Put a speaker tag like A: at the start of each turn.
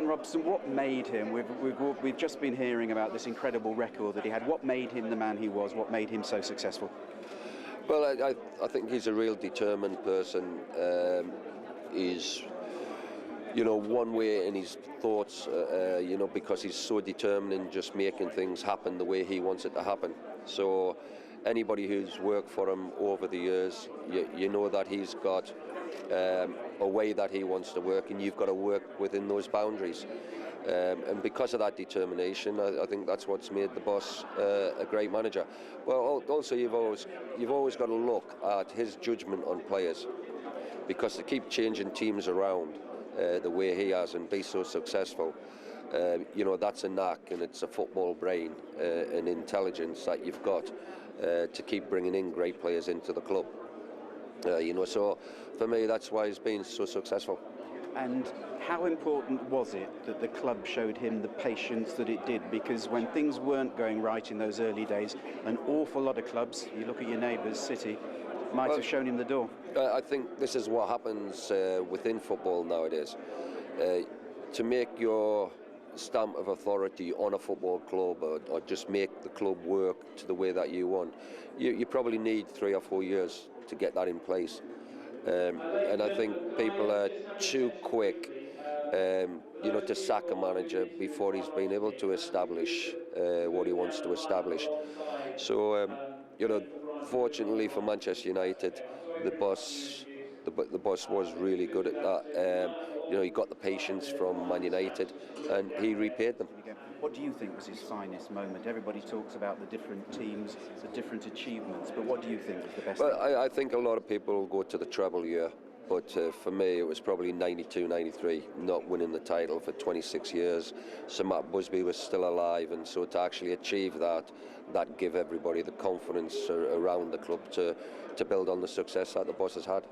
A: Brian Robson, what made him? We've just been hearing about this incredible record that he had. What made him the man he was? What made him so successful?
B: Well, I think he's a real determined person. He's, one way in his thoughts, because he's so determined in just making things happen the way he wants it to happen. So anybody who's worked for him over the years, you know that he's got a way that he wants to work, and you've got to work within those boundaries. And because of that determination, I think that's what's made the boss a great manager. Well, also you've always got to look at his judgment on players, because to keep changing teams around the way he has and be so successful, that's a knack, and it's a football brain and intelligence that you've got to keep bringing in great players into the club. So for me, that's why he's been so successful.
A: And how important was it that the club showed him the patience that it did? Because when things weren't going right in those early days, an awful lot of clubs, you look at your neighbours, City, might have shown him the door.
B: I think this is what happens within football nowadays. To make your stamp of authority on a football club, or just make the club work to the way that you want, you probably need 3 or 4 years to get that in place. And I think people are too quick, to sack a manager before he's been able to establish what he wants to establish. So, fortunately for Manchester United, the boss was really good at that. He got the patience from Man United, and he repaid them.
A: What do you think was his finest moment? Everybody talks about the different teams, the different achievements, but what do you think was the best?
B: Well, I think a lot of people go to the treble year, but for me it was probably 92, 93, not winning the title for 26 years. Sir Matt Busby was still alive, and so to actually achieve that give everybody the confidence around the club to build on the success that the boss has had.